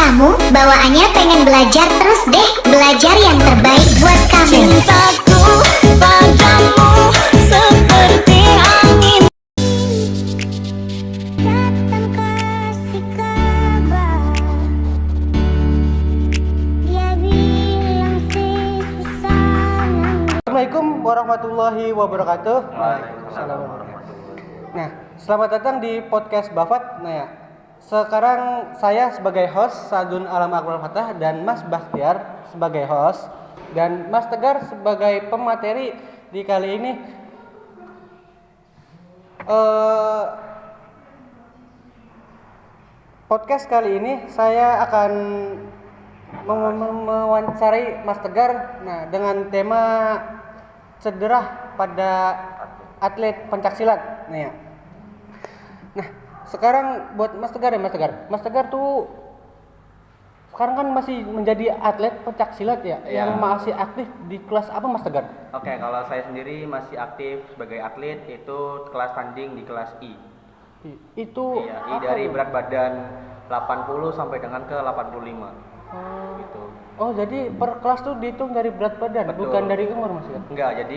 kamu, bawaannya pengen belajar terus deh. Belajar yang terbaik buat kamu. Cintaku padamu seperti angin. Datang kasih kabar, dia bilang sih susah. Assalamualaikum warahmatullahi wabarakatuh. Waalaikumsalam warahmatullahi. Nah, selamat datang di podcast Bafat. Nah ya, sekarang saya sebagai host Sagun Alam Akbar Fatah dan Mas Bakhtiar sebagai host dan Mas Tegar sebagai pemateri di kali ini. Podcast kali ini saya akan mewawancarai Mas Tegar. Nah, dengan tema cedera pada atlet pencaksilat. Nah, ya. Nah, sekarang buat Mas Tegar ya, Mas Tegar tuh sekarang kan masih menjadi atlet pencaksilat ya, Iya. yang masih aktif di kelas apa Mas Tegar? Oke, kalau saya sendiri masih aktif sebagai atlet itu kelas tanding di kelas I. Itu Iya, I apa dari tuh? berat badan 80 sampai dengan ke 85. Gitu. Oh, jadi per kelas tuh dihitung dari berat badan, Betul. bukan dari umur Mas Tegar? Enggak, jadi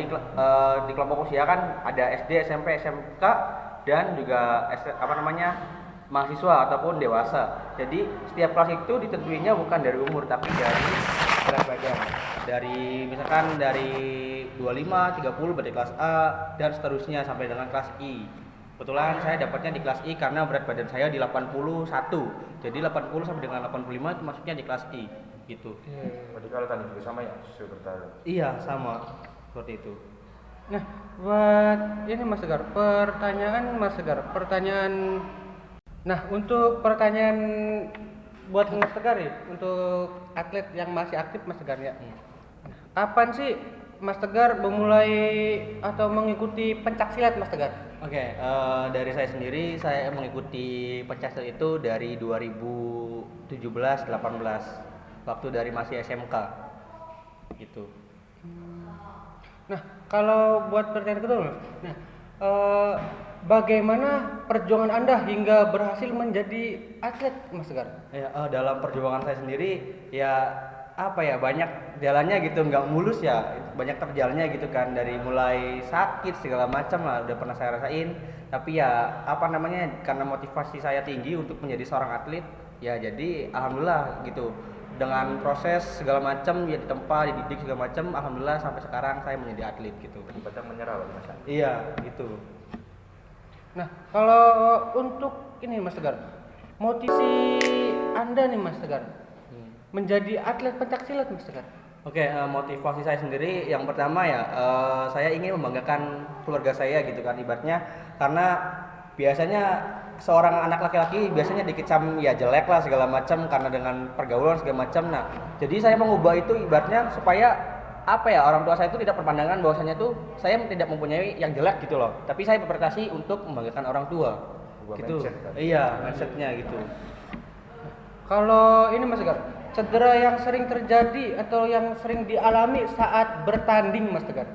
di kelompok usia kan ada SD, SMP, SMK dan juga mahasiswa ataupun dewasa. Jadi setiap kelas itu ditentuinya bukan dari umur tapi dari berat badan. Dari misalkan dari 25, 30 berarti kelas A dan seterusnya sampai dengan kelas I. Kebetulan saya dapatnya di kelas I karena berat badan saya di 81. Jadi 80 sampai dengan 85 itu masuknya di kelas I gitu. Berarti kalau tadi juga sama ya, sesuai bertahan. Iya, sama seperti itu. Nah, buat ini Mas Tegar, Nah, untuk pertanyaan buat Mas Tegar ya, untuk atlet yang masih aktif Mas Tegar ya. Kapan sih Mas Tegar memulai atau mengikuti pencaksilat Mas Tegar? Oke, dari saya sendiri saya mengikuti pencaksilat itu dari 2017-18 waktu dari masih SMK gitu. Nah, kalau buat pertanyaan kedua Mas, nah, bagaimana perjuangan Anda hingga berhasil menjadi atlet Mas Tegar? Ya, dalam perjuangan saya sendiri ya apa ya, banyak jalannya gitu, nggak mulus ya, banyak terjalnya gitu kan, dari mulai sakit segala macam lah udah pernah saya rasain. Tapi ya karena motivasi saya tinggi untuk menjadi seorang atlet ya, jadi alhamdulillah gitu, dengan proses segala macam ya, ditempa dididik segala macam, alhamdulillah sampai sekarang saya menjadi atlet gitu. Batang menyerah Pak Mas. Iya gitu. Nah, kalau untuk ini Mas Tegar, motivasi Anda nih Mas Tegar menjadi atlet pencaksilat Mas Tegar. Oke, motivasi saya sendiri yang pertama ya, saya ingin membanggakan keluarga saya gitu kan, ibaratnya karena biasanya seorang anak laki-laki biasanya dikecam ya jelek lah segala macam karena dengan pergaulan segala macam. Nah, jadi saya mengubah itu ibaratnya supaya apa ya, orang tua saya itu tidak berpandangan bahwasanya tuh saya tidak mempunyai yang jelek gitu loh, tapi saya berprestasi untuk membanggakan orang tua. Ubah Gitu. mindset kan? Iya, mindsetnya gitu. Kalau ini Mas Tegar, cedera yang sering terjadi atau yang sering dialami saat bertanding Mas Tegar?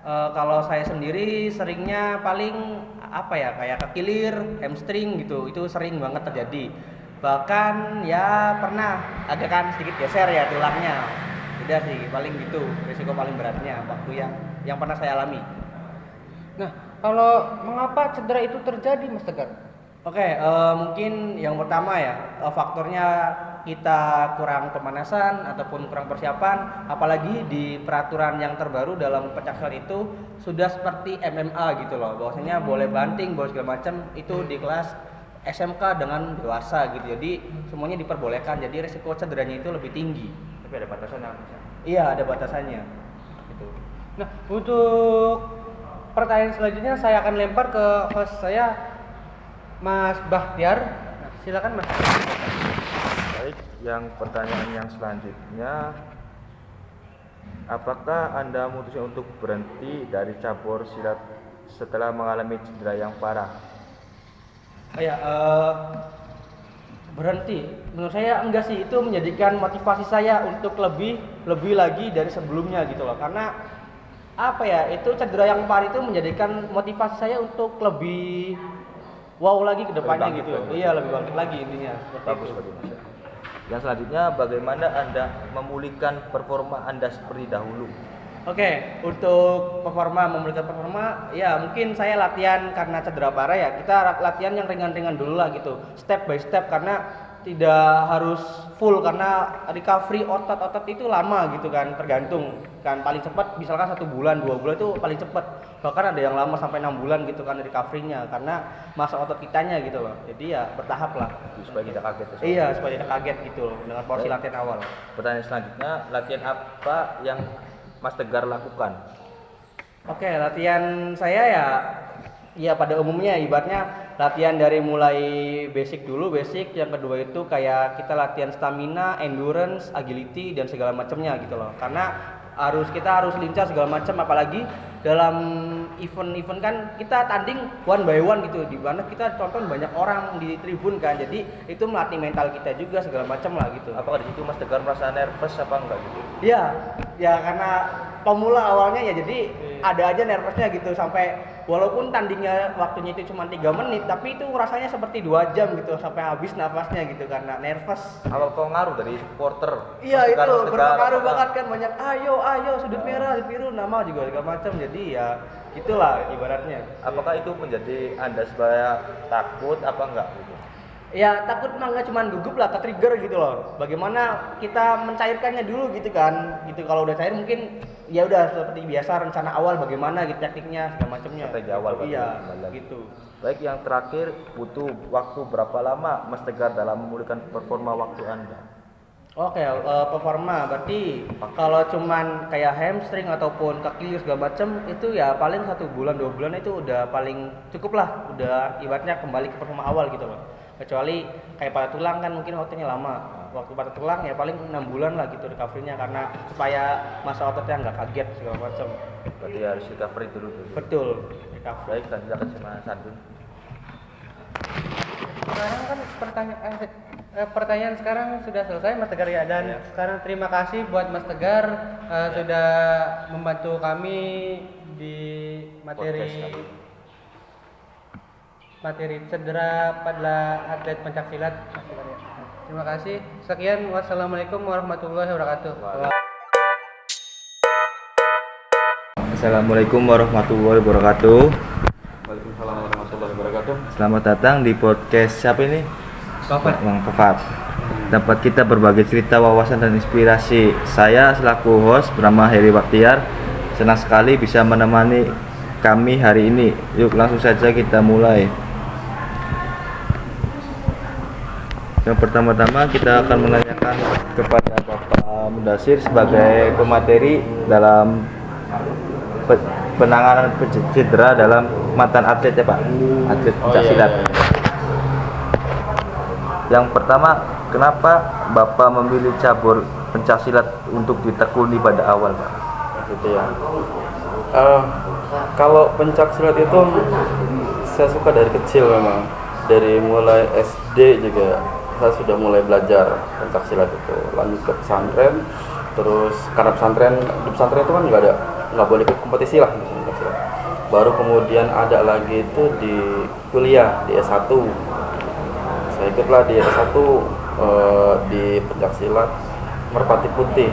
Kalau saya sendiri seringnya paling apa ya, kayak kekilir, hamstring gitu, itu sering banget terjadi. Bahkan ya pernah agak kan sedikit geser ya tulangnya. Udah sih paling gitu, risiko paling beratnya waktu yang pernah saya alami. Nah, kalau mengapa cedera itu terjadi Mas Tegar? Oke, mungkin yang pertama ya, faktornya kita kurang pemanasan ataupun kurang persiapan, apalagi di peraturan yang terbaru dalam pencaksilat itu sudah seperti MMA gitu loh, bahwasanya boleh banting, boleh segala macam itu di kelas SMK dengan dewasa gitu, jadi semuanya diperbolehkan, jadi risiko cederanya itu lebih tinggi. Tapi ada batasannya Mas. Iya, ada batasannya. Gitu. Nah, untuk pertanyaan selanjutnya saya akan lempar ke host saya, Mas Bakhtiar. Nah, silakan Mas. Baik, yang pertanyaan yang selanjutnya, apakah Anda memutuskan untuk berhenti dari cabur silat setelah mengalami cedera yang parah? Oh ya, berhenti. Menurut saya enggak sih, itu menjadikan motivasi saya untuk lebih lagi dari sebelumnya gitu loh. Karena apa ya, itu cedera yang parah itu menjadikan motivasi saya untuk lebih wow lagi ke depannya Lebih gitu. bangkit lagi. Iya, lebih bangkit lagi intinya seperti Bagus itu. Pak Mas. Yang selanjutnya, bagaimana Anda memulihkan performa Anda seperti dahulu? Oke, untuk memulihkan performa, ya mungkin saya latihan karena cedera parah ya. Kita latihan yang ringan-ringan dulu lah gitu, step by step, karena tidak harus full karena recovery otot-otot itu lama gitu kan, tergantung kan. Paling cepat misalkan 1 bulan 2 bulan itu paling cepat, bahkan ada yang lama sampai 6 bulan gitu kan recovery-nya, karena masa otot kitanya gitu loh. Jadi ya bertahap lah Supaya tidak kaget. iya, supaya tidak kaget gitu loh dengan porsi latihan awal. Pertanyaan selanjutnya, latihan apa yang Mas Tegar lakukan? Oke, latihan saya ya pada umumnya ibaratnya latihan dari mulai basic dulu, yang kedua itu kayak kita latihan stamina, endurance, agility dan segala macamnya gitu loh. Karena kita harus lincah segala macam, apalagi dalam event kan kita tanding one by one gitu, di mana kita tonton banyak orang di tribun kan. Jadi itu melatih mental kita juga segala macam lah gitu. Apakah di situ Mas Tegar merasa nervous apa enggak gitu? Iya, ya karena pemula awalnya ya, jadi ada aja nervousnya gitu, sampai walaupun tandingnya waktunya itu cuma 3 menit, tapi itu rasanya seperti 2 jam gitu, sampai habis nafasnya gitu karena nervous. Apa pengaruh dari supporter? Iya, Mas Tegar, itu Mas Tegar, berpengaruh apakah- banget kan, banyak ayo sudut merah, sudut biru, nama juga segala macam. Jadi ya itulah ibaratnya. Apakah itu menjadi Anda supaya takut apa enggak gitu? Ya takut mah nggak cuman gugup lah, ke trigger gitu loh. Bagaimana kita mencairkannya dulu gitu kan. Gitu, kalau udah cair mungkin ya udah seperti biasa rencana awal bagaimana gitu tekniknya segala macamnya. Strategi awal berarti, Iya, kembali lagi. gitu. Baik, yang terakhir, butuh waktu berapa lama Mas Tegar dalam memulihkan performa waktu Anda? Oke, performa berarti kalau cuman kayak hamstring ataupun kaki segala macam itu ya paling 1 bulan 2 bulan itu udah paling cukup lah, udah ibaratnya kembali ke performa awal gitu loh. Kecuali kayak pada tulang kan mungkin waktunya lama. Waktu pada tulang ya paling 6 bulan lah gitu recovery-nya, karena supaya masa ototnya nggak kaget segala macam. Berarti harus recovery dulu. Betul, recovery. Baik, lanjutkan sama Santun. Sekarang kan pertanyaan sekarang sudah selesai Mas Tegar ya, dan sekarang terima kasih buat Mas Tegar sudah membantu kami di Podcast materi cedera pada atlet pencaksilat. Terima kasih. Sekian, wassalamualaikum warahmatullahi wabarakatuh. Assalamualaikum warahmatullahi wabarakatuh. Waalaikumsalam warahmatullahi wabarakatuh. Selamat datang di podcast siapa ini? Bapak. Bang Fafat. Tempat kita berbagi cerita, wawasan dan inspirasi. Saya selaku host bernama Heri Baktiar. Senang sekali bisa menemani kami hari ini. Yuk langsung saja kita mulai. Yang pertama-tama kita akan menanyakan kepada Bapak Mudasir sebagai pemateri dalam penanganan cedera dalam mantan atlet ya Pak, atlet pencaksilat. Yang pertama, kenapa Bapak memilih cabur pencaksilat untuk ditekuni pada awal Pak? Gitu ya. Kalau pencaksilat itu saya suka dari kecil memang. Dari mulai SD juga saya sudah mulai belajar pencaksilat itu. Lanjut ke pesantren, terus karena di pesantren itu kan nggak boleh ikut kompetisi lah di pencaksilat. Baru kemudian ada lagi itu di kuliah di S1. Saya ikutlah di S1 di pencaksilat Merpati Putih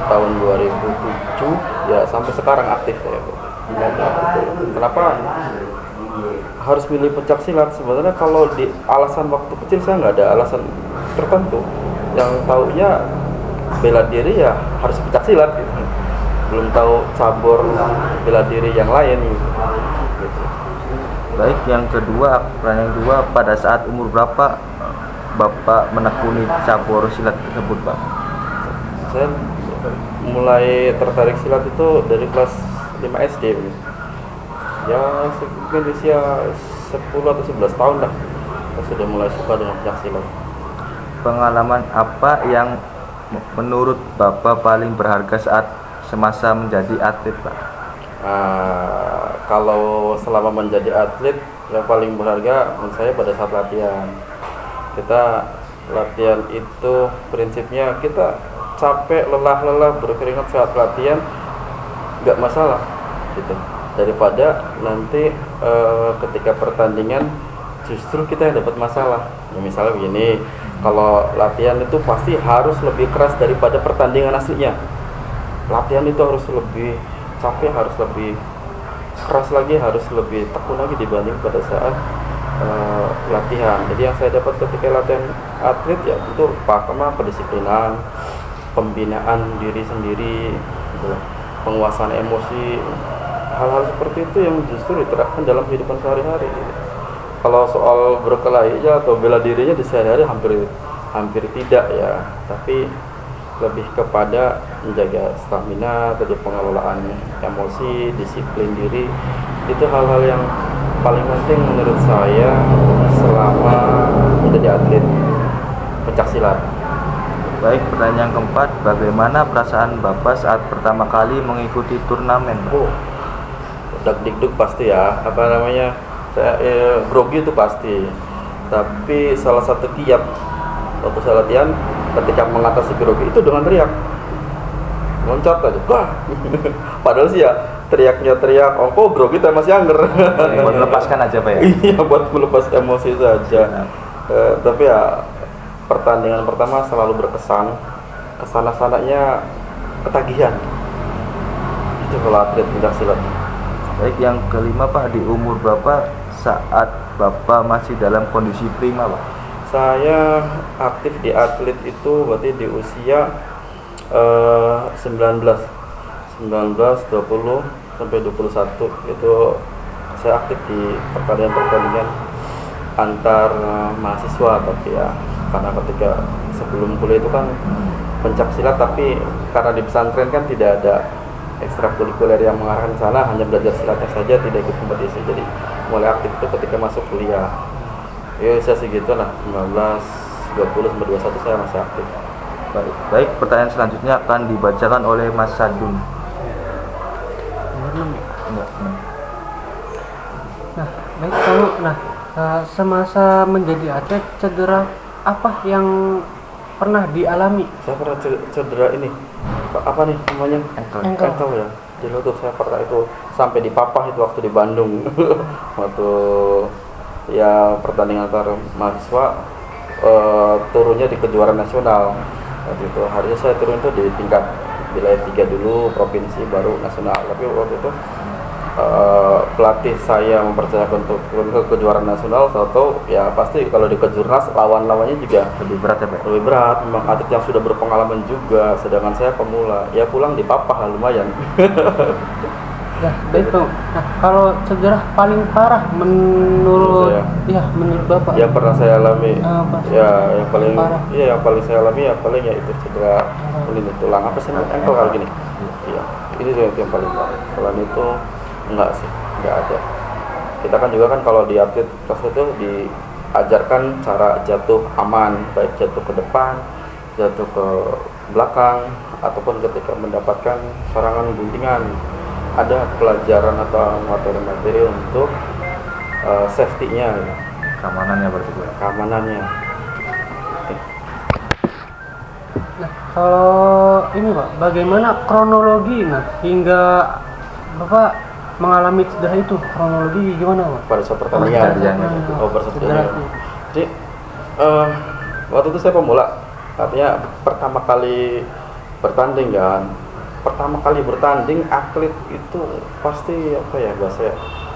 tahun 2007 ya, sampai sekarang aktif ya. Kenapa harus pilih pencaksilat? Sebenarnya kalau di alasan waktu kecil saya nggak ada alasan tertentu. Yang taunya bela diri ya harus pencaksilat gitu. Belum tahu cabur bela diri yang lain gitu. Baik, yang kedua, pertanyaan kedua, pada saat umur berapa Bapak menekuni cabur silat tersebut Pak? Saya mulai tertarik silat itu dari kelas 5 SD gitu. Ya mungkin usia 10 atau 11 tahun lah saya sudah mulai suka dengan pencaksilat. Pengalaman apa yang menurut Bapak paling berharga saat semasa menjadi atlet Pak? Kalau selama menjadi atlet yang paling berharga menurut saya pada saat latihan. Kita latihan itu prinsipnya kita capek, lelah, berkeringat saat latihan nggak masalah gitu, daripada nanti ketika pertandingan justru kita yang dapat masalah. Ya, misalnya begini, Kalau latihan itu pasti harus lebih keras daripada pertandingan aslinya. Latihan itu harus lebih capek, harus lebih keras lagi, harus lebih tekun lagi dibanding pada saat latihan. Jadi yang saya dapat ketika latihan atlet ya itu pertama kedisiplinan, pembinaan diri sendiri, gitu, penguasaan emosi, hal-hal seperti itu yang justru diterapkan dalam kehidupan sehari-hari. Kalau soal berkelahi atau bela dirinya di sehari-hari hampir tidak ya, tapi lebih kepada menjaga stamina, tadi pengelolaan emosi, disiplin diri, itu hal-hal yang paling penting menurut saya selama menjadi atlet pencaksilat. Baik, pertanyaan yang keempat, bagaimana perasaan Bapak saat pertama kali mengikuti turnamen? Dak-dikduk pasti ya, saya grogi itu pasti, tapi salah satu kiat waktu saya latihan ketika mengatasi grogi itu dengan teriak, loncat aja, wah. Padahal sih ya teriaknya teriak, oh kok grogi tapi masih angger. Buat melepaskan aja Pak ya? Iya, buat melepas emosi saja. Tapi ya pertandingan pertama selalu berkesan, kesana-sananya ketagihan. Itu kalau atlet pencaksilat. Baik, yang kelima Pak, di umur Bapak saat Bapak masih dalam kondisi prima Pak? Saya aktif di atlet itu berarti di usia 19, 20 sampai 21 itu saya aktif di pertandingan antar mahasiswa. Tapi ya karena ketika sebelum kuliah itu kan pencaksilat, tapi karena di pesantren kan tidak ada ekstrakurikuler yang mengarahkan ke sana, hanya belajar silatnya saja, tidak ikut kompetisi. Jadi mulai aktif itu ketika masuk kuliah. Ya saya segitu lah, 19, 20 sampai 21 saya masih aktif. Baik, pertanyaan selanjutnya akan dibacakan oleh Mas Sadun. Nah, baik, kalau semasa menjadi atlet, cedera apa yang pernah dialami? Saya pernah cedera ini, apa nih namanya? Ankle ya. Jadi waktu saya pernah itu sampai dipapah itu waktu di Bandung. Waktu ya pertandingan antar mahasiswa, turunnya di kejuaraan nasional. Waktu itu harusnya saya turun itu di tingkat wilayah 3 dulu, provinsi, baru nasional. Tapi waktu itu pelatih saya mempercayakan untuk turun ke kejuaraan nasional. Tahu ya pasti kalau di kejurnas lawan-lawannya juga Lebih berat ya Pak? lebih berat, memang atlet yang sudah berpengalaman juga, sedangkan saya pemula. Ya pulang dipapah lah, lumayan. Ya, baik Bang. Nah, kalau cedera paling parah menurut menurut Bapak? Yang pernah saya alami, Apa sih? ya yang paling Parah. yang paling saya alami ya paling ya itu cedera lini tulang, apa sih namanya, ankle kali gini. Iya, ini yang paling parah. Selain itu enggak sih, enggak ada. Kita kan juga kan kalau di atlet kelas itu diajarkan cara jatuh aman, baik jatuh ke depan, jatuh ke belakang, ataupun ketika mendapatkan serangan guntingan. Ada pelajaran atau materi-materi untuk safety-nya, Keamanannya berarti Pak? keamanannya. Nah, kalau ini Pak, bagaimana kronologi hingga Bapak mengalami cedera itu? Kronologi gimana Pak? Pada saat pertandingan. Pada saat pertandingan. Jadi waktu itu saya pemula, artinya pertama kali bertanding kan. Pertama kali bertanding, atlet itu pasti apa ya bahasa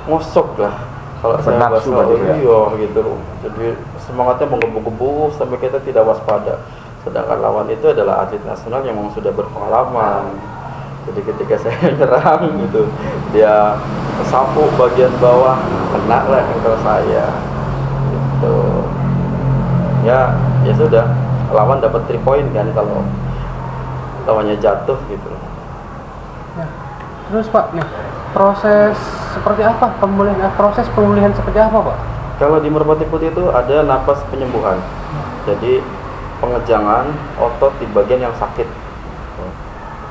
ngosok lah. Kalau saya Bernafsu bahasa berarti ya? iya gitu. Jadi semangatnya menggebu-gebu sampai kita tidak waspada. Sedangkan lawan itu adalah atlet nasional yang memang sudah berpengalaman. Jadi ketika saya nyerang gitu, dia sapu bagian bawah, kena lah ankle saya. Gitu. Ya sudah, lawan dapat 3 poin kan kalau lawannya jatuh gitu. Nah, terus Pak, proses seperti apa proses pemulihan seperti apa Pak? Kalau di merpati putih itu ada napas penyembuhan. Jadi pengejangan otot di bagian yang sakit.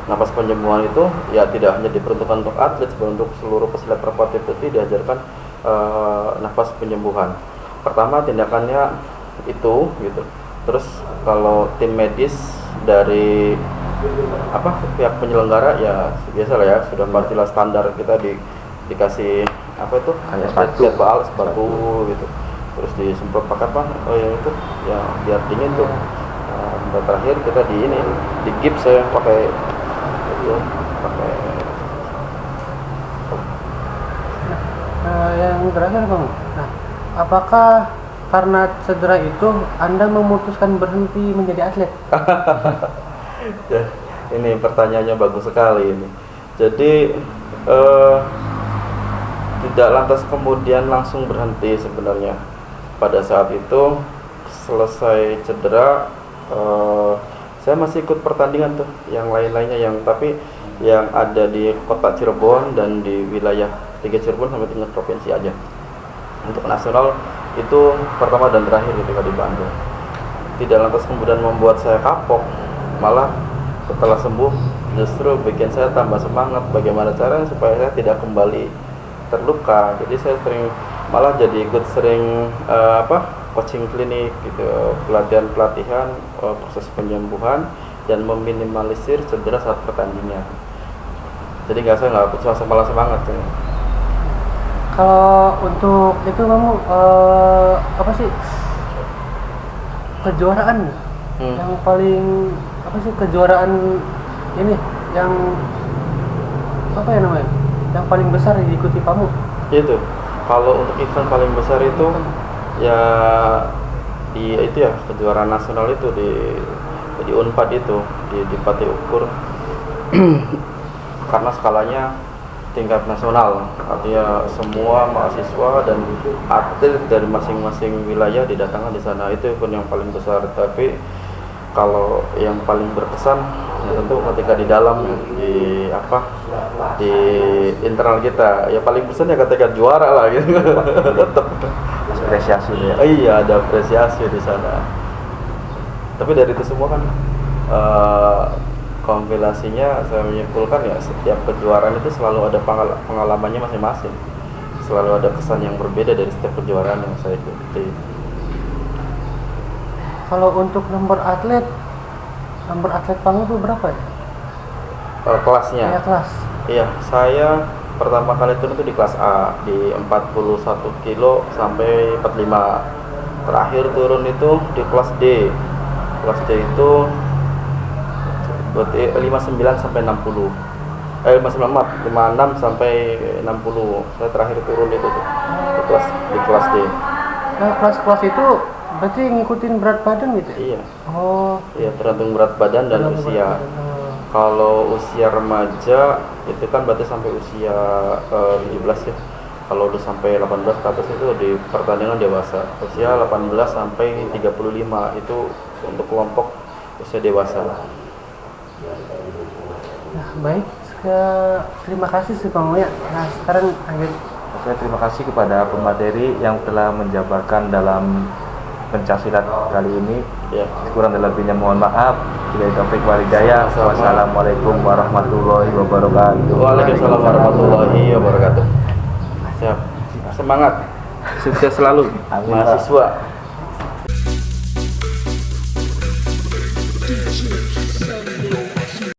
Napas penyembuhan itu ya tidak hanya diperuntukkan untuk atlet, sebenarnya untuk seluruh pesilat merpati putih diajarkan napas penyembuhan. Pertama tindakannya itu gitu. Terus kalau tim medis dari pihak penyelenggara ya biasa lah ya, sudah pastilah standar kita dikasih apa itu kayak sepatu gitu, terus disemprot pakai yang itu ya biar dingin tuh. Dan terakhir kita di gips saya pakai itu pakai Yang terakhir bang, nah apakah karena cedera itu Anda memutuskan berhenti menjadi atlet? ya, ini pertanyaannya bagus sekali ini. Jadi tidak lantas kemudian langsung berhenti sebenarnya. Pada saat itu selesai cedera, saya masih ikut pertandingan tuh, yang lain-lainnya tapi yang ada di kota Cirebon dan di wilayah 3 Cirebon sampai tingkat provinsi aja. Untuk nasional itu pertama dan terakhir ketika di Bandung. Tidak lantas kemudian membuat saya kapok, malah setelah sembuh justru bikin saya tambah semangat bagaimana caranya supaya saya tidak kembali terluka. Jadi saya malah jadi ikut sering coaching klinik gitu, pelatihan proses penyembuhan dan meminimalisir cedera saat pertandingan. Jadi saya nggak putus asa, malah semangat ya. Kalau untuk itu kamu apa sih kejuaraan yang paling apa sih kejuaraan ini yang apa ya namanya yang paling besar diikuti kamu? Itu kalau untuk event paling besar itu ya itu ya kejuaraan nasional itu di Unpad itu di Pati Ukur karena skalanya tingkat nasional, artinya semua mahasiswa dan atlet dari masing-masing wilayah didatangkan di sana. Itu event yang paling besar. Tapi kalau yang paling berkesan ya tentu ketika di dalam di internal kita ya paling berkesan ya ketika juara lah gitu. Tetap Apresiasi ya. Iya, ada apresiasi di sana. Tapi dari itu semua kan kompilasinya saya menyimpulkan ya setiap kejuaraan itu selalu ada pengalamannya masing-masing, selalu ada kesan yang berbeda dari setiap kejuaraan yang saya ikuti. Kalau untuk nomor atlet kamu itu berapa ya? Kelasnya? Ya kelas. Iya, saya pertama kali turun itu di kelas A di 41 kilo sampai 45. Terakhir turun itu di kelas D. Kelas D itu berarti 59 sampai 60. 56 sampai 60. Saya terakhir turun itu tuh di kelas D. Nah, kelas-kelas itu berarti ngikutin berat badan gitu ya? Iya. Oh. Iya, tergantung berat badan dan usia. Kalau usia remaja itu kan berarti sampai usia 17 ya. Kalau udah sampai 18 ke atas itu di pertandingan dewasa. Usia 18 sampai 35 itu untuk kelompok usia dewasa. Nah, baik. Terima kasih sih Bang Uya. Nah, sekarang lanjut. Oke, terima kasih kepada pemateri yang telah menjabarkan dalam pencaksilat kali ini. Ya. Kurang dan lebihnya mohon maaf. Bila taufik walhidayah. Wassalamualaikum warahmatullahi wabarakatuh. Waalaikumsalam warahmatullahi wabarakatuh. Siap. Semangat. Sukses selalu mahasiswa.